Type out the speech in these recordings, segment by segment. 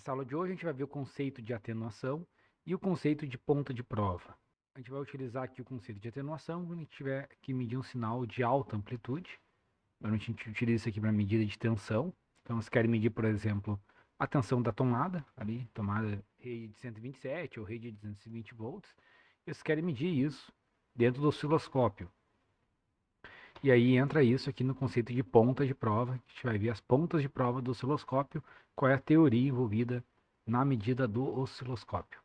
Nessa aula de hoje a gente vai ver o conceito de atenuação e o conceito de ponta de prova. A gente vai utilizar aqui o conceito de atenuação quando a gente tiver que medir um sinal de alta amplitude. Normalmente a gente utiliza isso aqui para medida de tensão. Então, se querem medir, por exemplo, a tensão da tomada, ali, tomada rede de 127 ou rede de 220 volts, eles querem medir isso dentro do osciloscópio. E aí entra isso aqui no conceito de ponta de prova, que a gente vai ver as pontas de prova do osciloscópio, qual é a teoria envolvida na medida do osciloscópio.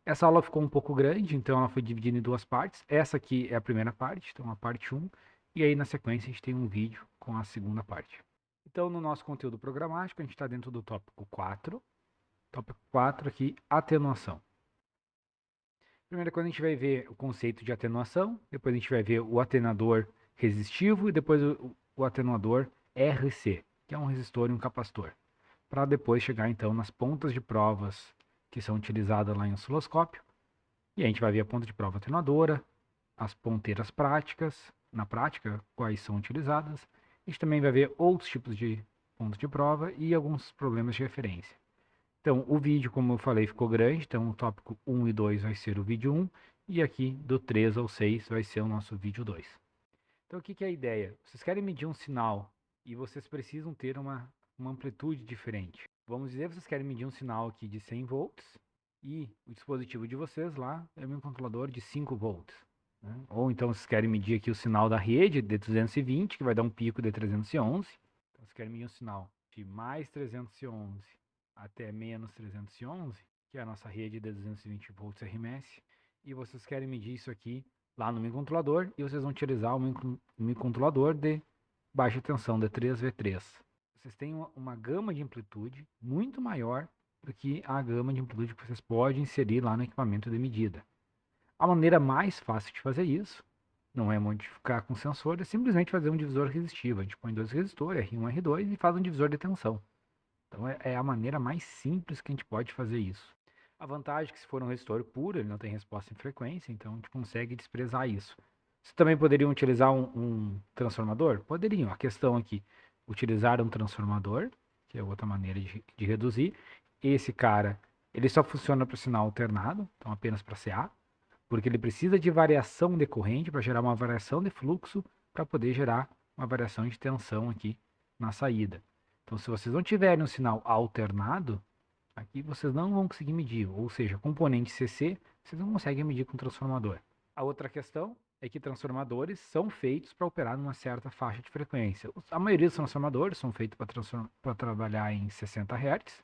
Essa aula ficou um pouco grande, então ela foi dividida em duas partes. Essa aqui é a primeira parte, então a parte 1, e aí na sequência a gente tem um vídeo com a segunda parte. Então no nosso conteúdo programático a gente está dentro do tópico 4. Tópico 4 aqui, atenuação. Primeira coisa a gente vai ver o conceito de atenuação, depois a gente vai ver o atenuador resistivo e depois o atenuador RC, que é um resistor e um capacitor, para depois chegar então nas pontas de provas que são utilizadas lá em osciloscópio. E a gente vai ver a ponta de prova atenuadora, as ponteiras práticas, na prática, quais são utilizadas. A gente também vai ver outros tipos de pontos de prova e alguns problemas de referência. Então, o vídeo, como eu falei, ficou grande, então o tópico 1 e 2 vai ser o vídeo 1, e aqui do 3 ao 6 vai ser o nosso vídeo 2. Então, o que é a ideia? Vocês querem medir um sinal e vocês precisam ter uma amplitude diferente. Vamos dizer que vocês querem medir um sinal aqui de 100 volts e o dispositivo de vocês lá é um controlador de 5 volts. Né? Ou então vocês querem medir aqui o sinal da rede de 220, que vai dar um pico de 311. Então, vocês querem medir um sinal de mais 311 até menos 311, que é a nossa rede de 220 volts RMS, e vocês querem medir isso aqui lá no microcontrolador, e vocês vão utilizar o microcontrolador de baixa tensão, de 3V3. Vocês têm uma gama de amplitude muito maior do que a gama de amplitude que vocês podem inserir lá no equipamento de medida. A maneira mais fácil de fazer isso não é modificar com sensor, é simplesmente fazer um divisor resistivo. A gente põe dois resistores, R1 e R2, e faz um divisor de tensão. Então é a maneira mais simples que a gente pode fazer isso. A vantagem é que se for um resistor puro, ele não tem resposta em frequência, então a gente consegue desprezar isso. Vocês também poderiam utilizar um transformador? Poderiam. A questão aqui, utilizar um transformador, que é outra maneira de reduzir. Esse cara, ele só funciona para sinal alternado, então apenas para CA, porque ele precisa de variação de corrente para gerar uma variação de fluxo para poder gerar uma variação de tensão aqui na saída. Então, se vocês não tiverem um sinal alternado, aqui vocês não vão conseguir medir, ou seja, componente CC, vocês não conseguem medir com transformador. A outra questão é que transformadores são feitos para operar numa certa faixa de frequência. A maioria dos transformadores são feitos para trabalhar em 60 Hz,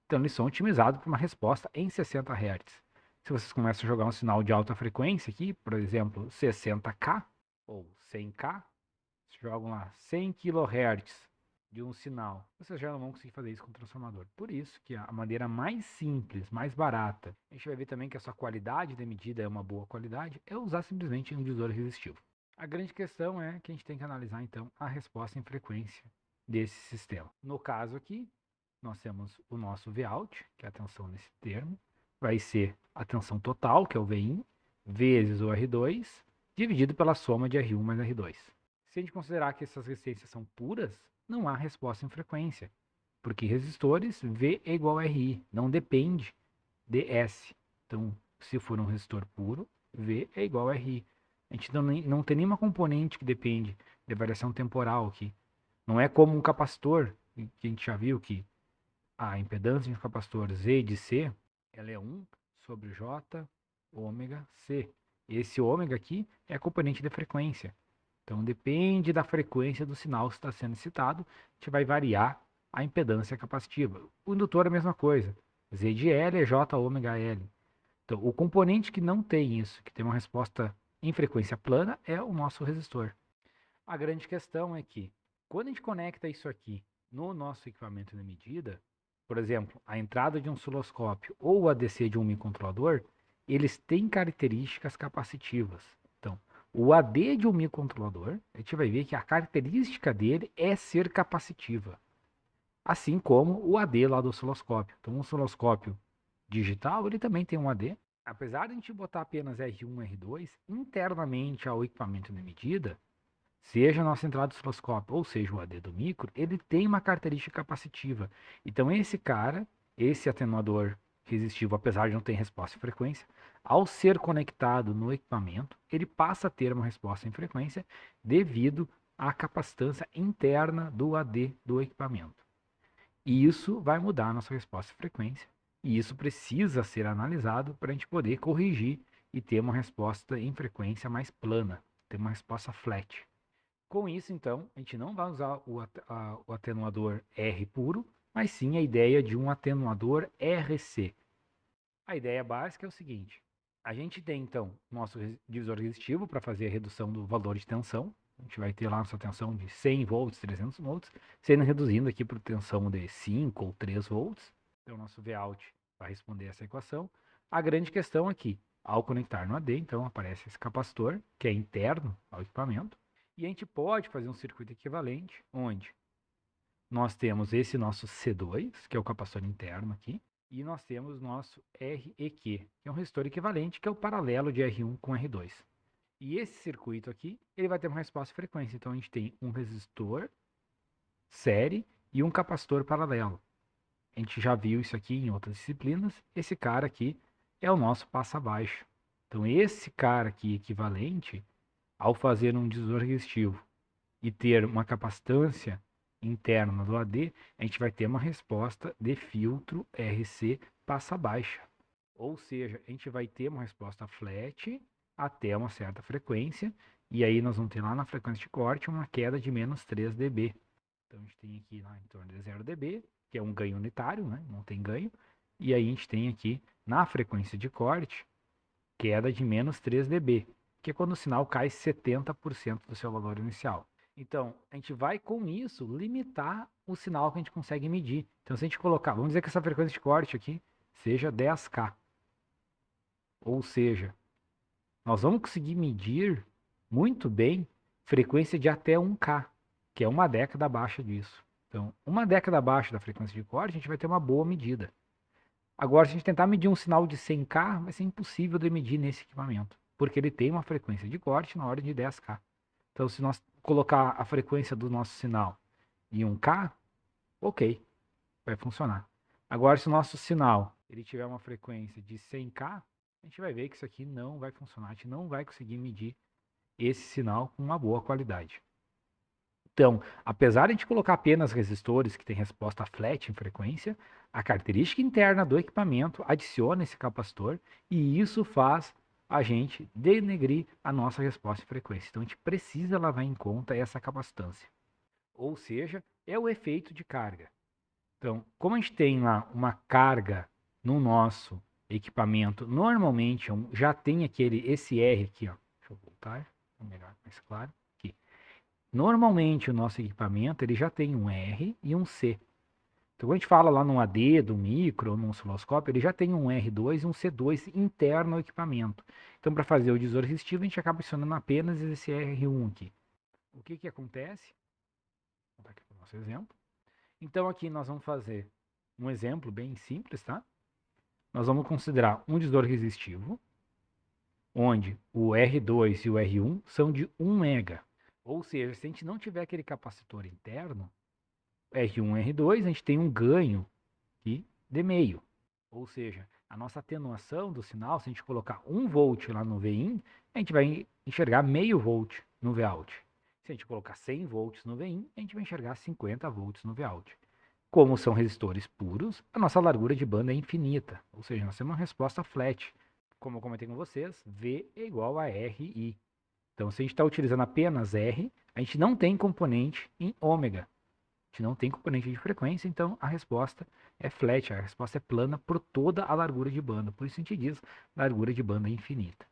então eles são otimizados para uma resposta em 60 Hz. Se vocês começam a jogar um sinal de alta frequência aqui, por exemplo, 60K ou 100K, jogam lá 100 kHz de um sinal, vocês já não vão conseguir fazer isso com o transformador. Por isso que a maneira mais simples, mais barata, a gente vai ver também que a sua qualidade de medida é uma boa qualidade, é usar simplesmente um divisor resistivo. A grande questão é que a gente tem que analisar então a resposta em frequência desse sistema. No caso aqui, nós temos o nosso Vout, que é a tensão nesse termo, vai ser a tensão total, que é o Vin, vezes o R2, dividido pela soma de R1 mais R2. Se a gente considerar que essas resistências são puras, não há resposta em frequência, porque resistores V é igual a RI, não depende de S. Então, se for um resistor puro, V é igual a RI. A gente não tem nenhuma componente que depende de variação temporal aqui. Não é como um capacitor, que a gente já viu que a impedância de um capacitor Z de C, ela é 1 sobre J ômega C. Esse ômega aqui é a componente de frequência. Então, depende da frequência do sinal que está sendo excitado, a gente vai variar a impedância capacitiva. O indutor é a mesma coisa. Z de L é J ômega L. Então, o componente que não tem isso, que tem uma resposta em frequência plana, é o nosso resistor. A grande questão é que, quando a gente conecta isso aqui no nosso equipamento de medida, por exemplo, a entrada de um osciloscópio ou o ADC de um microcontrolador, eles têm características capacitivas. Então, o AD de um microcontrolador, a gente vai ver que a característica dele é ser capacitiva. Assim como o AD lá do osciloscópio. Então, o osciloscópio digital, ele também tem um AD. Apesar de a gente botar apenas R1 e R2, internamente ao equipamento de medida, seja a nossa entrada do osciloscópio ou seja o AD do micro, ele tem uma característica capacitiva. Então, esse cara, esse atenuador resistivo, apesar de não ter resposta em frequência, ao ser conectado no equipamento, ele passa a ter uma resposta em frequência devido à capacitância interna do AD do equipamento. E isso vai mudar a nossa resposta em frequência. E isso precisa ser analisado para a gente poder corrigir e ter uma resposta em frequência mais plana, ter uma resposta flat. Com isso, então, a gente não vai usar o atenuador R puro, mas sim a ideia de um atenuador RC. A ideia básica é o seguinte: a gente tem, então, nosso divisor resistivo para fazer a redução do valor de tensão. A gente vai ter lá nossa tensão de 100 volts, 300 volts, sendo reduzindo aqui para tensão de 5 ou 3 volts. Então, nosso Vout vai responder essa equação. A grande questão aqui, ao conectar no AD, então, aparece esse capacitor, que é interno ao equipamento. E a gente pode fazer um circuito equivalente, onde nós temos esse nosso C2, que é o capacitor interno aqui, e nós temos nosso REQ, que é um resistor equivalente, que é o paralelo de R1 com R2. E esse circuito aqui, ele vai ter uma resposta de frequência. Então, a gente tem um resistor série e um capacitor paralelo. A gente já viu isso aqui em outras disciplinas. Esse cara aqui é o nosso passa-baixo. Então, esse cara aqui equivalente, ao fazer um divisor resistivo e ter uma capacitância interna do AD, a gente vai ter uma resposta de filtro RC passa-baixa. Ou seja, a gente vai ter uma resposta flat até uma certa frequência, e aí nós vamos ter lá na frequência de corte uma queda de menos 3 dB. Então a gente tem aqui lá em torno de 0 dB, que é um ganho unitário, né? Não tem ganho. E aí a gente tem aqui na frequência de corte queda de menos 3 dB, que é quando o sinal cai 70% do seu valor inicial. Então, a gente vai com isso limitar o sinal que a gente consegue medir. Então, se a gente colocar, vamos dizer que essa frequência de corte aqui seja 10K. Ou seja, nós vamos conseguir medir muito bem frequência de até 1K, que é uma década abaixo disso. Então, uma década abaixo da frequência de corte, a gente vai ter uma boa medida. Agora, se a gente tentar medir um sinal de 100K, vai ser impossível de medir nesse equipamento, porque ele tem uma frequência de corte na ordem de 10K. Então, se nós colocar a frequência do nosso sinal em 1K, ok, vai funcionar. Agora, se o nosso sinal ele tiver uma frequência de 100K, a gente vai ver que isso aqui não vai funcionar, a gente não vai conseguir medir esse sinal com uma boa qualidade. Então, apesar de a gente colocar apenas resistores que têm resposta flat em frequência, a característica interna do equipamento adiciona esse capacitor e isso faz a gente denegrir a nossa resposta em frequência. Então, a gente precisa levar em conta essa capacitância. Ou seja, é o efeito de carga. Então, como a gente tem lá uma carga no nosso equipamento, normalmente já tem esse R aqui, ó. Deixa eu voltar, melhor, mais claro. Aqui. Normalmente o nosso equipamento ele já tem um R e um C. Então quando a gente fala lá no AD, do micro, ou no osciloscópio, ele já tem um R2 e um C2 interno ao equipamento. Então para fazer o divisor resistivo a gente acaba acionando apenas esse R1 aqui. O que acontece? Vou botar aqui para o nosso exemplo. Então aqui nós vamos fazer um exemplo bem simples, tá? Nós vamos considerar um divisor resistivo, onde o R2 e o R1 são de 1 mega. Ou seja, se a gente não tiver aquele capacitor interno, R1, R2, a gente tem um ganho aqui de meio. Ou seja, a nossa atenuação do sinal, se a gente colocar 1 volt lá no Vin, a gente vai enxergar meio volt no Vout. Se a gente colocar 100 volts no Vin, a gente vai enxergar 50 volts no Vout. Como são resistores puros, a nossa largura de banda é infinita. Ou seja, nós temos uma resposta flat. Como eu comentei com vocês, V é igual a RI. Então, se a gente está utilizando apenas R, a gente não tem componente em ômega. A gente não tem componente de frequência, então a resposta é flat, a resposta é plana por toda a largura de banda. Por isso a gente diz largura de banda infinita.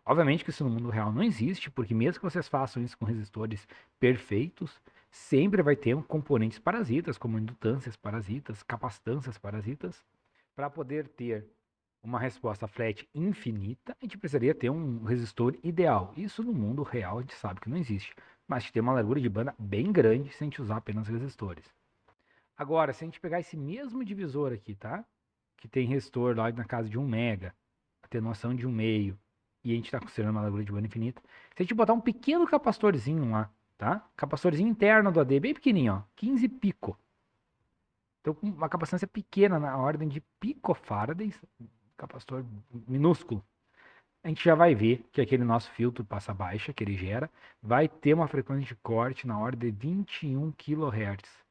Obviamente que isso no mundo real não existe, porque mesmo que vocês façam isso com resistores perfeitos, sempre vai ter componentes parasitas, como indutâncias parasitas, capacitâncias parasitas. Para poder ter uma resposta flat infinita, a gente precisaria ter um resistor ideal. Isso no mundo real a gente sabe que não existe, mas a gente tem uma largura de banda bem grande se a gente usar apenas resistores. Agora, se a gente pegar esse mesmo divisor aqui, tá? Que tem resistor lá na casa de 1 mega, atenuação de 1,5, e a gente está considerando uma largura de banda infinita. Se a gente botar um pequeno capacitorzinho lá, tá? Capacitorzinho interno do AD, bem pequenininho, ó, 15 pico. Então, com uma capacitância pequena, na ordem de picofarads, capacitor minúsculo, a gente já vai ver que aquele nosso filtro passa baixa, que ele gera, vai ter uma frequência de corte na ordem de 21 kHz.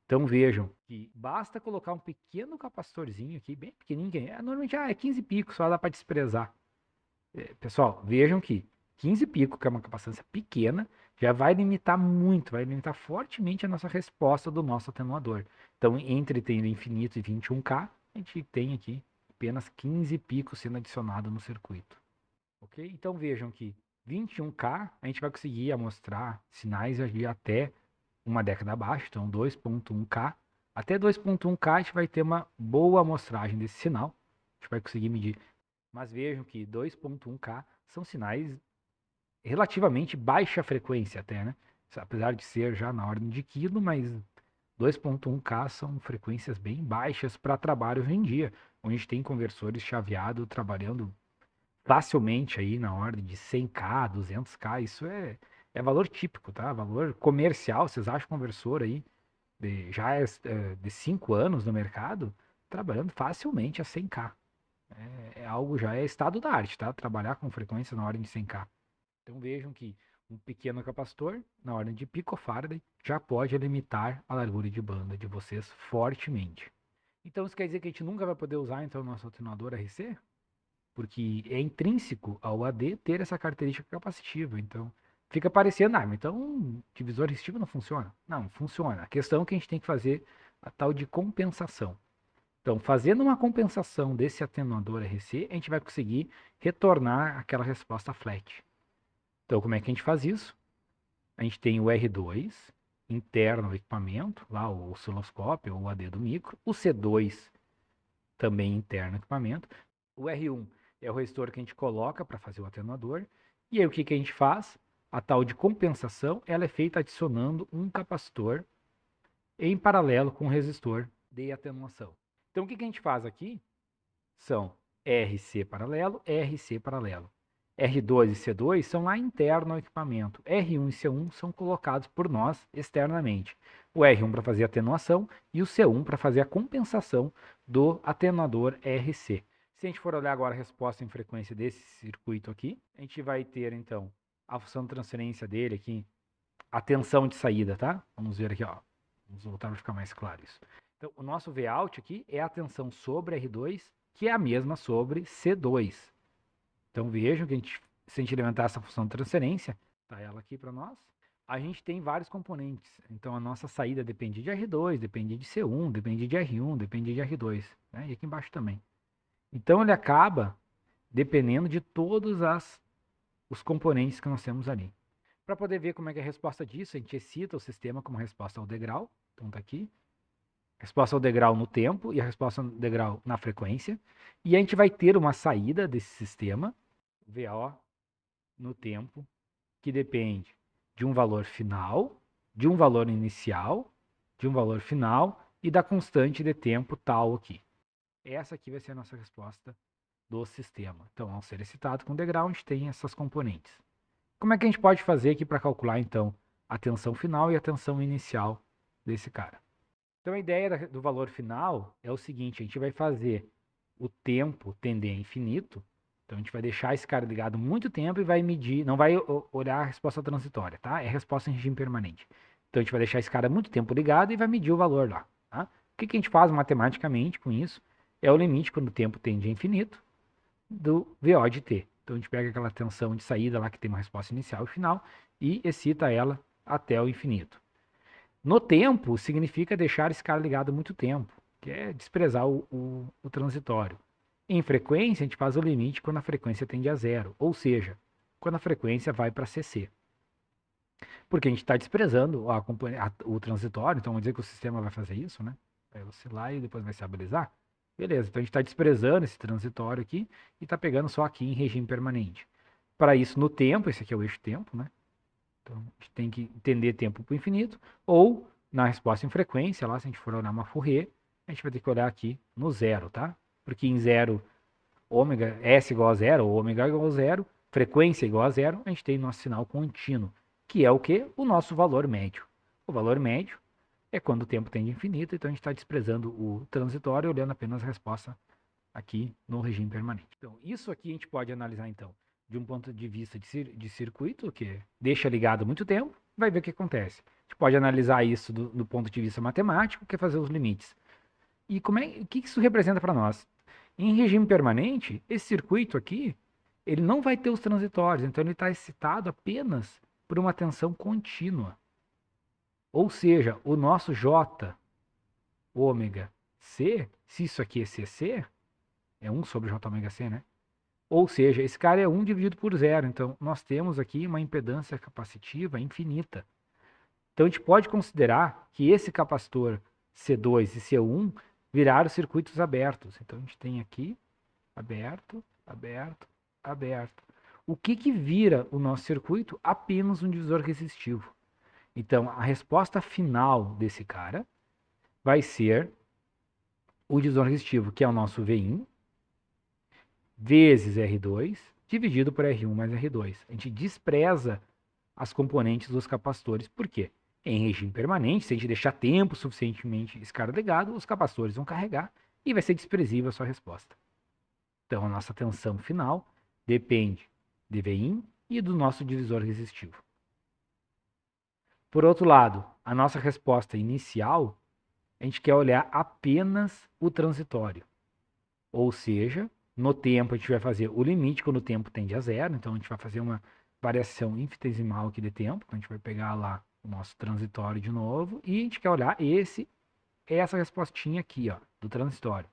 Então vejam que basta colocar um pequeno capacitorzinho aqui, bem pequenininho, normalmente é 15 picos, só dá para desprezar. Pessoal, vejam que 15 picos, que é uma capacitância pequena, já vai limitar muito, vai limitar fortemente a nossa resposta do nosso atenuador. Então, entre tendo infinito e 21K, a gente tem aqui apenas 15 picos sendo adicionado no circuito. Ok? Então vejam que 21K a gente vai conseguir amostrar sinais de até uma década abaixo, então 2.1K. Até 2.1K a gente vai ter uma boa amostragem desse sinal, a gente vai conseguir medir. Mas vejam que 2.1K são sinais relativamente baixa frequência até, né? Apesar de ser já na ordem de quilo, mas 2.1K são frequências bem baixas para trabalho hoje em dia, onde a gente tem conversores chaveados trabalhando facilmente aí na ordem de 100K, 200K, isso é valor típico, tá? Valor comercial, vocês acham conversor aí de 5 anos no mercado, trabalhando facilmente a 100K. É algo, já é estado da arte, tá? Trabalhar com frequência na ordem de 100K. Então vejam que um pequeno capacitor, na ordem de picofaraday, já pode limitar a largura de banda de vocês fortemente. Então isso quer dizer que a gente nunca vai poder usar então o nosso atenuador RC? Porque é intrínseco ao AD ter essa característica capacitiva. Então, fica parecendo, mas então divisor resistivo não funciona. Não, funciona. A questão é que a gente tem que fazer a tal de compensação. Então, fazendo uma compensação desse atenuador RC, a gente vai conseguir retornar aquela resposta flat. Então, como é que a gente faz isso? A gente tem o R2 interno ao equipamento, lá o osciloscópio ou o AD do micro, o C2 também interno ao equipamento, o R1 é o resistor que a gente coloca para fazer o atenuador. E aí o que a gente faz? A tal de compensação, ela é feita adicionando um capacitor em paralelo com o resistor de atenuação. Então o que a gente faz aqui? São RC paralelo, RC paralelo. R2 e C2 são lá interno ao equipamento. R1 e C1 são colocados por nós externamente. O R1 para fazer a atenuação e o C1 para fazer a compensação do atenuador RC. Se a gente for olhar agora a resposta em frequência desse circuito aqui, a gente vai ter então a função de transferência dele aqui, a tensão de saída, tá? Vamos ver aqui, ó. Vamos voltar para ficar mais claro isso. Então, o nosso Vout aqui é a tensão sobre R2, que é a mesma sobre C2. Então vejam que se a gente levantar essa função de transferência, tá ela aqui para nós, a gente tem vários componentes. Então a nossa saída depende de R2, depende de C1, depende de R1, depende de R2, né? E aqui embaixo também. Então ele acaba dependendo de todos os componentes que nós temos ali. Para poder ver como é que é a resposta disso, a gente excita o sistema como resposta ao degrau. Então tá aqui. Resposta ao degrau no tempo e a resposta ao degrau na frequência. E a gente vai ter uma saída desse sistema, VO, no tempo, que depende de um valor final, de um valor inicial, de um valor final e da constante de tempo tal aqui. Essa aqui vai ser a nossa resposta do sistema. Então, ao ser excitado com degrau, a gente tem essas componentes. Como é que a gente pode fazer aqui para calcular, então, a tensão final e a tensão inicial desse cara? Então, a ideia do valor final é o seguinte, a gente vai fazer o tempo tender a infinito, então a gente vai deixar esse cara ligado muito tempo e vai medir, não vai olhar a resposta transitória, tá? É resposta em regime permanente. Então a gente vai deixar esse cara muito tempo ligado e vai medir o valor lá, tá? O que a gente faz matematicamente com isso? É o limite quando o tempo tende a infinito do VO de t. Então a gente pega aquela tensão de saída lá que tem uma resposta inicial e final e excita ela até o infinito. No tempo, significa deixar esse cara ligado muito tempo, que é desprezar o transitório. Em frequência, a gente faz o limite quando a frequência tende a zero, ou seja, quando a frequência vai para CC. Porque a gente está desprezando o transitório, então vamos dizer que o sistema vai fazer isso, né? Vai oscilar e depois vai se estabilizar. Beleza, então a gente está desprezando esse transitório aqui e está pegando só aqui em regime permanente. Para isso, no tempo, esse aqui é o eixo tempo, né? Então, a gente tem que entender tempo para o infinito, ou na resposta em frequência, lá se a gente for olhar uma Fourier, a gente vai ter que olhar aqui no zero, tá? Porque em zero, ômega, S igual a zero, ou ômega igual a zero, frequência igual a zero, a gente tem nosso sinal contínuo, que é o que? O nosso valor médio. O valor médio é quando o tempo tende a infinito, então a gente está desprezando o transitório, olhando apenas a resposta aqui no regime permanente. Então, isso aqui a gente pode analisar, então, de um ponto de vista de circuito, que deixa ligado há muito tempo, vai ver o que acontece. A gente pode analisar isso do ponto de vista matemático, que é fazer os limites. E o que isso representa para nós? Em regime permanente, esse circuito aqui, ele não vai ter os transitórios, então ele está excitado apenas por uma tensão contínua. Ou seja, o nosso J ômega C, se isso aqui é CC, é 1 sobre J ômega C, né? Ou seja, esse cara é 1 dividido por 0. Então, nós temos aqui uma impedância capacitiva infinita. Então, a gente pode considerar que esse capacitor C2 e C1 viraram circuitos abertos. Então, a gente tem aqui aberto, aberto, aberto. O que vira o nosso circuito? Apenas um divisor resistivo. Então, a resposta final desse cara vai ser o divisor resistivo, que é o nosso Vin, vezes R2, dividido por R1 mais R2. A gente despreza as componentes dos capacitores. Por quê? Em regime permanente, se a gente deixar tempo suficientemente esse cara ligado, os capacitores vão carregar e vai ser desprezível a sua resposta. Então, a nossa tensão final depende de Vin e do nosso divisor resistivo. Por outro lado, a nossa resposta inicial, a gente quer olhar apenas o transitório. Ou seja, no tempo a gente vai fazer o limite quando o tempo tende a zero, então a gente vai fazer uma variação infinitesimal aqui de tempo, então a gente vai pegar lá o nosso transitório de novo e a gente quer olhar essa respostinha aqui, ó, do transitório.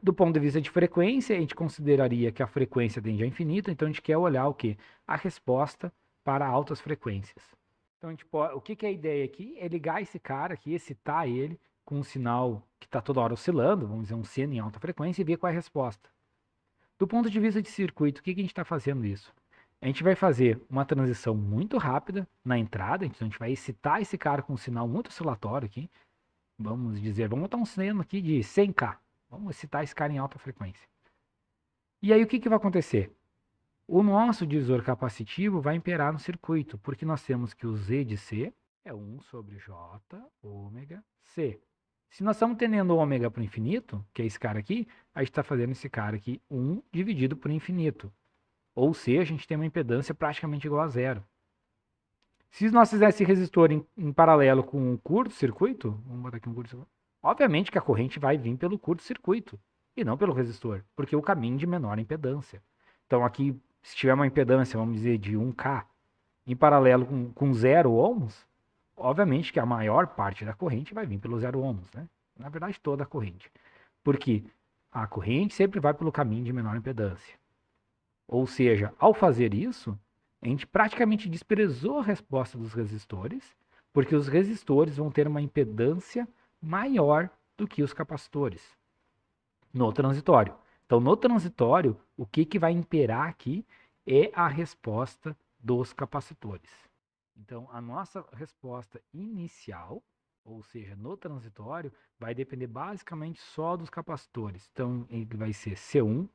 Do ponto de vista de frequência, a gente consideraria que a frequência tende a infinito, então a gente quer olhar o quê? A resposta para altas frequências. Então, o que é a ideia aqui? É ligar esse cara aqui, excitar ele com um sinal que está toda hora oscilando, vamos dizer um sino em alta frequência, e ver qual é a resposta. Do ponto de vista de circuito, o que a gente está fazendo isso? A gente vai fazer uma transição muito rápida na entrada, então a gente vai excitar esse cara com um sinal muito oscilatório aqui. Vamos dizer, vamos botar um sino aqui de 100K. Vamos excitar esse cara em alta frequência. E aí o que vai acontecer? O nosso divisor capacitivo vai imperar no circuito, porque nós temos que o Z de C é 1 sobre J ômega C. Se nós estamos tendendo ômega para o infinito, que é esse cara aqui, a gente está fazendo esse cara aqui 1 dividido por infinito. Ou seja, a gente tem uma impedância praticamente igual a zero. Se nós fizéssemos esse resistor em paralelo com um curto-circuito, vamos botar aqui um curto-circuito, obviamente que a corrente vai vir pelo curto-circuito e não pelo resistor, porque o caminho de menor impedância. Então aqui, se tiver uma impedância, vamos dizer, de 1K, em paralelo com 0 ohms, obviamente que a maior parte da corrente vai vir pelo 0 ohms, né? Na verdade, toda a corrente. Porque a corrente sempre vai pelo caminho de menor impedância. Ou seja, ao fazer isso, a gente praticamente desprezou a resposta dos resistores, porque os resistores vão ter uma impedância maior do que os capacitores no transitório. Então, no transitório, o que vai imperar aqui é a resposta dos capacitores. Então, a nossa resposta inicial, ou seja, no transitório, vai depender basicamente só dos capacitores. Então, ele vai ser C1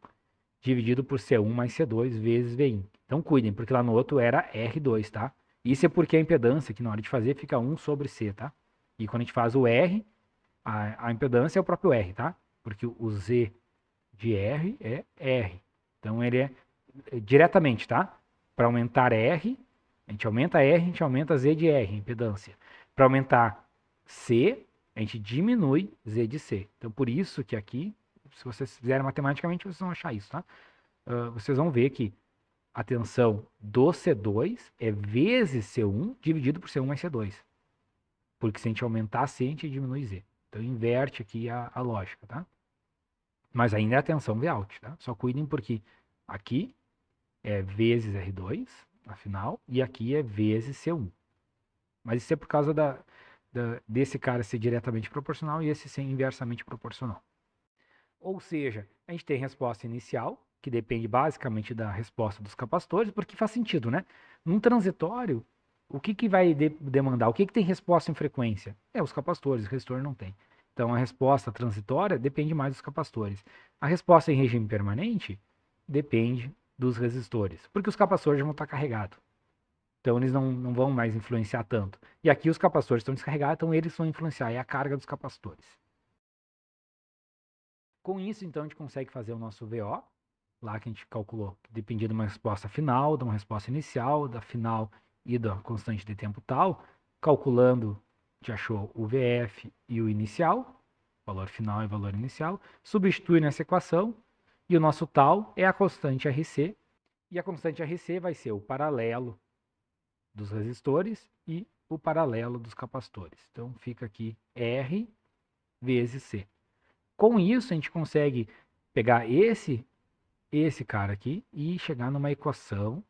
dividido por C1 mais C2 vezes Vin. Então, cuidem, porque lá no outro era R2, tá? Isso é porque a impedância, que na hora de fazer, fica 1 sobre C, tá? E quando a gente faz o R, a impedância é o próprio R, tá? Porque o Z de R é R. Então, ele é diretamente, tá? Para aumentar R, a gente aumenta R, a gente aumenta Z de R, impedância. Para aumentar C, a gente diminui Z de C. Então, por isso que aqui, se vocês fizerem matematicamente, vocês vão achar isso, tá? Vocês vão ver que a tensão do C2 é vezes C1 dividido por C1 mais C2. Porque se a gente aumentar C, a gente diminui Z. Então, inverte aqui a lógica, tá? Mas ainda é a tensão Vout, tá? Só cuidem porque aqui é vezes R2, afinal, e aqui é vezes C1. Mas isso é por causa desse cara ser diretamente proporcional e esse ser inversamente proporcional. Ou seja, a gente tem resposta inicial, que depende basicamente da resposta dos capacitores, porque faz sentido, né? Num transitório, o que vai demandar? O que tem resposta em frequência? É os capacitores, o resistor não tem. Então, a resposta transitória depende mais dos capacitores. A resposta em regime permanente depende dos resistores, porque os capacitores vão estar carregados. Então eles não vão mais influenciar tanto. E aqui os capacitores estão descarregados, então eles vão influenciar, é a carga dos capacitores. Com isso, então, a gente consegue fazer o nosso VO, lá que a gente calculou, que dependia de uma resposta final, de uma resposta inicial, da final e da constante de tempo tal. Calculando, a gente achou o VF e o inicial, valor final e valor inicial, substitui nessa equação, e o nosso tal é a constante RC, e a constante RC vai ser o paralelo dos resistores e o paralelo dos capacitores. Então fica aqui R vezes C. Com isso a gente consegue pegar esse cara aqui e chegar numa equação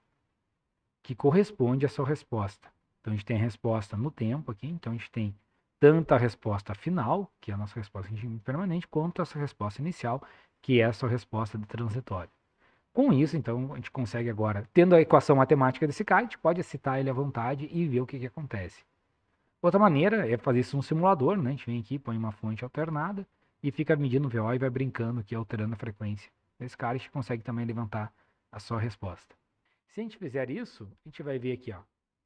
que corresponde à sua resposta. Então a gente tem a resposta no tempo aqui, então a gente tem tanto a resposta final, que é a nossa resposta permanente, quanto essa resposta inicial, que é a sua resposta de transitório. Com isso, então, a gente consegue agora, tendo a equação matemática desse cara, a gente pode citar ele à vontade e ver o que acontece. Outra maneira é fazer isso no simulador, né? A gente vem aqui, põe uma fonte alternada e fica medindo o VO e vai brincando aqui, alterando a frequência. Nesse cara, a gente consegue também levantar a sua resposta. Se a gente fizer isso, a gente vai ver aqui, ó.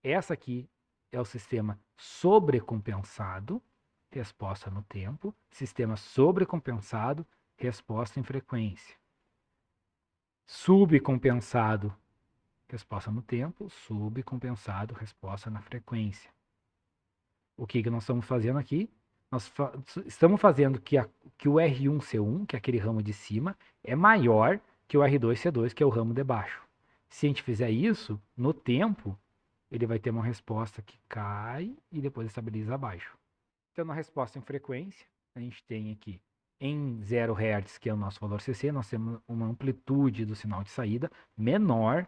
Essa aqui é o sistema sobrecompensado, resposta no tempo. Sistema sobrecompensado, resposta em frequência. Subcompensado, resposta no tempo. Subcompensado, resposta na frequência. O que nós estamos fazendo aqui? Nós estamos fazendo que o R1C1, que é aquele ramo de cima, é maior que o R2C2, que é o ramo de baixo. Se a gente fizer isso, no tempo, ele vai ter uma resposta que cai e depois estabiliza abaixo. Então, na resposta em frequência, a gente tem aqui em 0 Hz, que é o nosso valor CC, nós temos uma amplitude do sinal de saída menor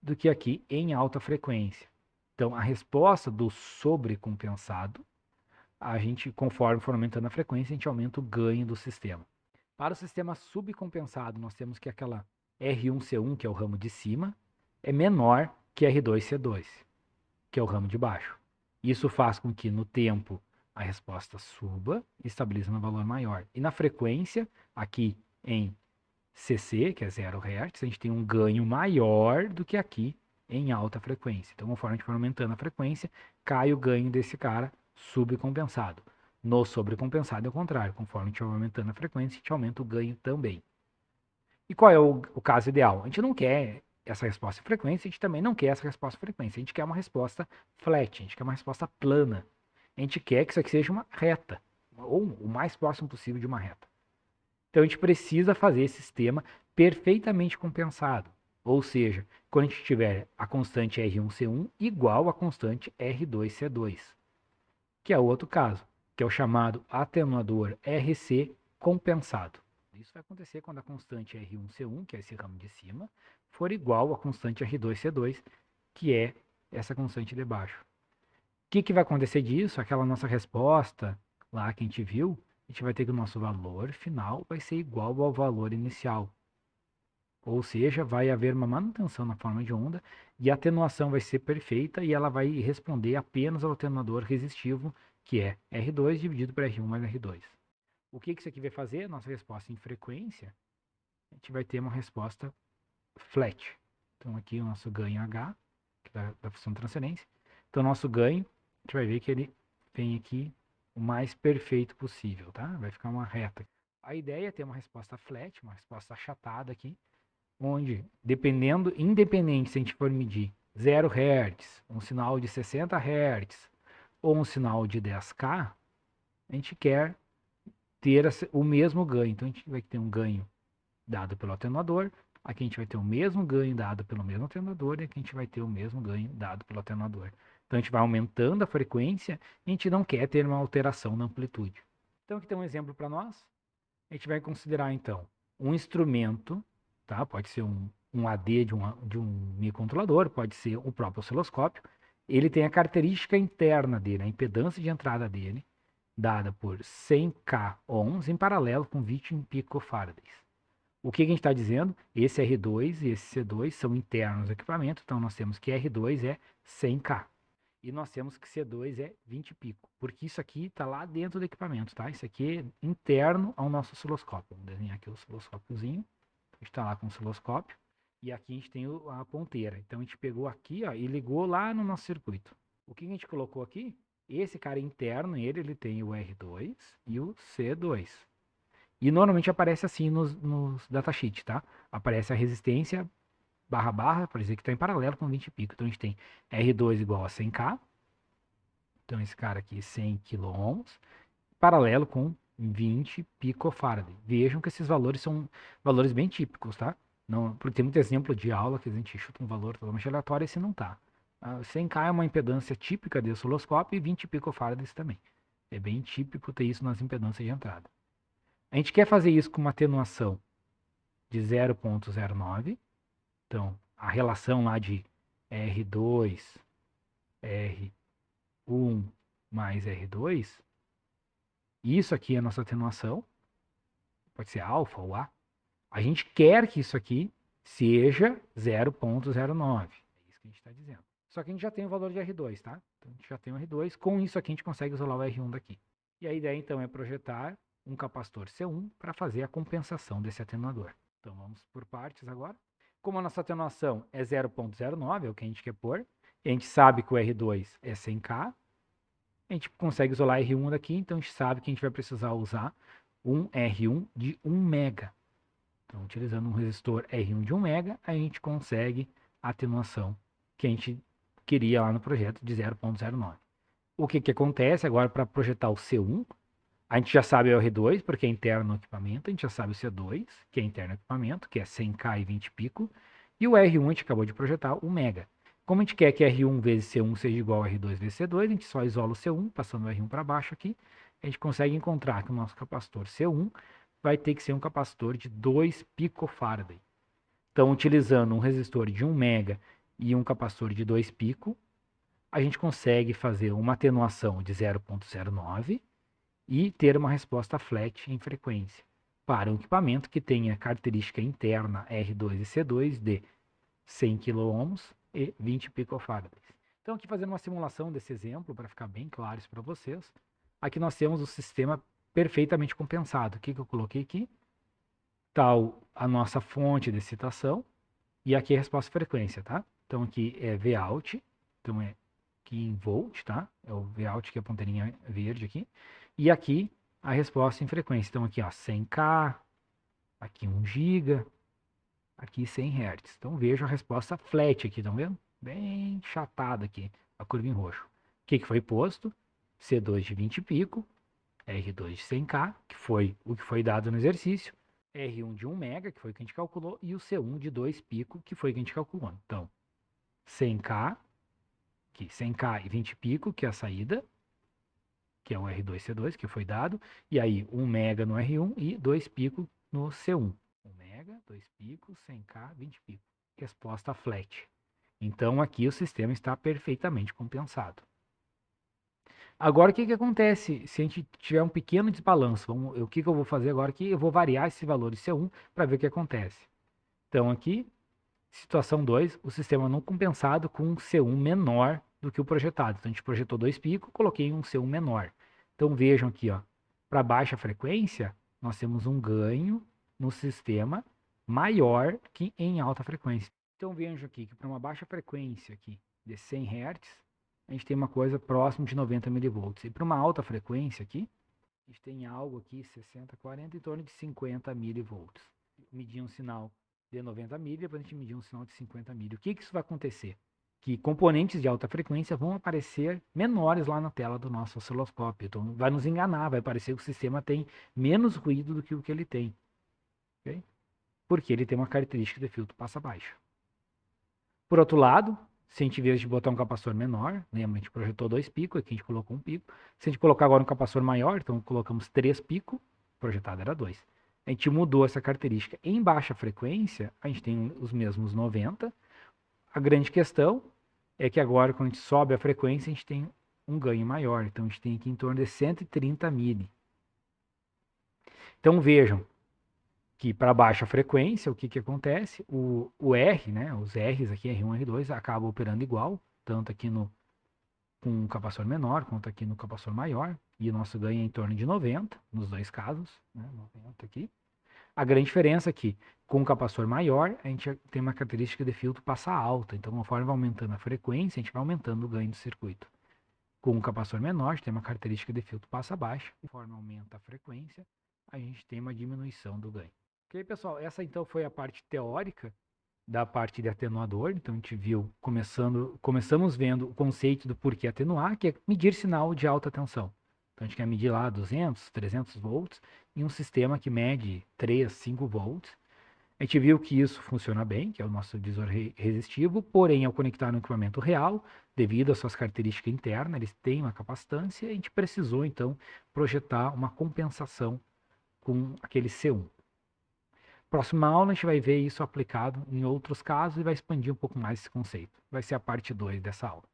do que aqui em alta frequência. Então, a resposta do sobrecompensado, a gente, conforme for aumentando a frequência, a gente aumenta o ganho do sistema. Para o sistema subcompensado, nós temos que aquela R1C1, que é o ramo de cima, é menor que R2C2, que é o ramo de baixo. Isso faz com que no tempo a resposta suba e estabilize no valor maior. E na frequência, aqui em CC, que é 0 Hz, a gente tem um ganho maior do que aqui em alta frequência. Então, conforme a gente for aumentando a frequência, cai o ganho desse cara subcompensado. No sobrecompensado é o contrário, conforme a gente vai aumentando a frequência, a gente aumenta o ganho também. E qual é o caso ideal? A gente não quer essa resposta em frequência, a gente também não quer essa resposta em frequência. A gente quer uma resposta flat, a gente quer uma resposta plana. A gente quer que isso aqui seja uma reta, ou o mais próximo possível de uma reta. Então a gente precisa fazer esse sistema perfeitamente compensado. Ou seja, quando a gente tiver a constante R1C1 igual à constante R2C2, que é o outro caso, que é o chamado atenuador RC compensado. Isso vai acontecer quando a constante R1C1, que é esse ramo de cima, for igual à constante R2C2, que é essa constante de baixo. O que vai acontecer disso? Aquela nossa resposta lá que a gente viu, a gente vai ter que o nosso valor final vai ser igual ao valor inicial. Ou seja, vai haver uma manutenção na forma de onda e a atenuação vai ser perfeita e ela vai responder apenas ao atenuador resistivo, que é R2 dividido por R1 mais R2. O que isso aqui vai fazer? Nossa resposta em frequência, a gente vai ter uma resposta flat. Então aqui o nosso ganho H, que é da função de transferência. Então nosso ganho, a gente vai ver que ele vem aqui o mais perfeito possível, tá? Vai ficar uma reta. A ideia é ter uma resposta flat, uma resposta achatada aqui, onde, independente se a gente for medir 0 Hz, um sinal de 60 Hz ou um sinal de 10K, a gente quer ter o mesmo ganho. Então a gente vai ter um ganho dado pelo atenuador, aqui a gente vai ter o mesmo ganho dado pelo mesmo atenuador e aqui a gente vai ter o mesmo ganho dado pelo atenuador. Então a gente vai aumentando a frequência e a gente não quer ter uma alteração na amplitude. Então aqui tem um exemplo para nós. A gente vai considerar então um instrumento, tá? Pode ser um AD de um microcontrolador, pode ser o próprio osciloscópio. Ele tem a característica interna dele, a impedância de entrada dele, dada por 100K ohms em paralelo com 20 picofarads. O que a gente está dizendo? Esse R2 e esse C2 são internos do equipamento, então nós temos que R2 é 100K. E nós temos que C2 é 20 pico, porque isso aqui está lá dentro do equipamento, tá? Isso aqui é interno ao nosso osciloscópio. Vamos desenhar aqui o osciloscópiozinho. A gente está lá com o osciloscópio. E aqui a gente tem a ponteira. Então a gente pegou aqui, ó, e ligou lá no nosso circuito. O que a gente colocou aqui? Esse cara interno, ele tem o R2 e o C2. E normalmente aparece assim nos datasheets, tá? Aparece a resistência barra, para dizer que está em paralelo com 20 pico. Então a gente tem R2 igual a 100K. Então esse cara aqui, 100 kΩ, paralelo com 20 picofarad. Vejam que esses valores são valores bem típicos, tá? Não, porque tem muito exemplo de aula que a gente chuta um valor totalmente aleatório e esse não tá. 100K é uma impedância típica de osciloscópio e 20 picofarads também. É bem típico ter isso nas impedâncias de entrada. A gente quer fazer isso com uma atenuação de 0,09. Então, a relação lá de R2, R1 mais R2, isso aqui é a nossa atenuação, pode ser alfa ou A. A gente quer que isso aqui seja 0,09. É isso que a gente está dizendo. Só que a gente já tem o valor de R2, tá? Então a gente já tem o R2. Com isso aqui a gente consegue isolar o R1 daqui. E a ideia então é projetar um capacitor C1 para fazer a compensação desse atenuador. Então vamos por partes agora. Como a nossa atenuação é 0,09, é o que a gente quer pôr, e a gente sabe que o R2 é 100K, a gente consegue isolar R1 daqui, então a gente sabe que a gente vai precisar usar um R1 de 1 mega. Então, utilizando um resistor R1 de 1 mega, a gente consegue a atenuação que a gente queria lá no projeto de 0,09. O que acontece agora para projetar o C1? A gente já sabe o R2, porque é interno no equipamento, a gente já sabe o C2, que é interno no equipamento, que é 100K e 20 pico, e o R1 a gente acabou de projetar, 1 mega. Como a gente quer que R1 vezes C1 seja igual a R2 vezes C2, a gente só isola o C1, passando o R1 para baixo aqui, a gente consegue encontrar que o nosso capacitor C1 vai ter que ser um capacitor de 2 picofarad. Então, utilizando um resistor de 1 mega e um capacitor de 2 pico, a gente consegue fazer uma atenuação de 0,09 e ter uma resposta flat em frequência para um equipamento que tenha característica interna R2 e C2 de 100 kΩ e 20 picofarads. Então, aqui fazendo uma simulação desse exemplo, para ficar bem claro isso para vocês, aqui nós temos o sistema perfeitamente compensado. O que eu coloquei aqui? Tal a nossa fonte de excitação e aqui é a resposta frequência, tá? Então aqui é Vout, então é aqui em volt, tá? É o Vout que é a ponteirinha verde aqui. E aqui a resposta em frequência. Então aqui ó, 100K, aqui 1 GB, aqui 100 Hz. Então veja a resposta flat aqui, estão vendo? Bem chatada aqui, a curva em roxo. O que foi posto? C2 de 20 pico, R2 de 100K, que foi o que foi dado no exercício, R1 de 1 mega, que foi o que a gente calculou, e o C1 de 2 pico, que foi o que a gente calculou. Então, 100K, aqui, 100K e 20 pico, que é a saída, que é o R2C2, que foi dado, e aí 1 mega no R1 e 2 pico no C1. 1 mega, 2 picos, 100K, 20 pico. Resposta flat. Então, aqui o sistema está perfeitamente compensado. Agora, o que acontece se a gente tiver um pequeno desbalanço? O que eu vou fazer agora aqui? Eu vou variar esse valor de C1 para ver o que acontece. Então, aqui, situação 2, o sistema não compensado com um C1 menor do que o projetado. Então, a gente projetou 2 picos, coloquei um C1 menor. Então, vejam aqui, para baixa frequência, nós temos um ganho no sistema maior que em alta frequência. Então, vejam aqui que para uma baixa frequência aqui de 100 Hz, a gente tem uma coisa próximo de 90 mV. E para uma alta frequência aqui, a gente tem algo aqui, 60, 40, em torno de 50 mV. Medir um sinal de 90 mV, depois a gente medir um sinal de 50 mV. O que isso vai acontecer? Que componentes de alta frequência vão aparecer menores lá na tela do nosso osciloscópio. Então, vai nos enganar, vai parecer que o sistema tem menos ruído do que o que ele tem. Okay? Porque ele tem uma característica de filtro passa-baixa. Por outro lado, se a gente, em vez de botar um capacitor menor, lembra, a gente projetou 2 picos, aqui a gente colocou 1 pico. Se a gente colocar agora um capacitor maior, então colocamos 3 picos, projetado era 2. A gente mudou essa característica. Em baixa frequência, a gente tem os mesmos 90. A grande questão é que agora, quando a gente sobe a frequência, a gente tem um ganho maior. Então, a gente tem aqui em torno de 130 mili. Então, vejam que para baixa frequência, o que acontece? O R, né, os R's aqui, R1 e R2, acabam operando igual, tanto aqui com um capacitor menor, quanto aqui no capacitor maior, e o nosso ganho é em torno de 90, nos dois casos, né, 90 aqui. A grande diferença é que com um capacitor maior, a gente tem uma característica de filtro passa alta. Então, conforme vai aumentando a frequência, a gente vai aumentando o ganho do circuito. Com um capacitor menor, a gente tem uma característica de filtro passa baixa. Conforme aumenta a frequência, a gente tem uma diminuição do ganho. Ok, pessoal? Essa então foi a parte teórica da parte de atenuador. Então, a gente viu, começamos vendo o conceito do porquê atenuar, que é medir sinal de alta tensão. Então, a gente quer medir lá 200, 300 volts em um sistema que mede 3, 5 volts. A gente viu que isso funciona bem, que é o nosso divisor resistivo, porém, ao conectar no equipamento real, devido às suas características internas, eles têm uma capacitância, a gente precisou, então, projetar uma compensação com aquele C1. Próxima aula, a gente vai ver isso aplicado em outros casos e vai expandir um pouco mais esse conceito. Vai ser a parte 2 dessa aula.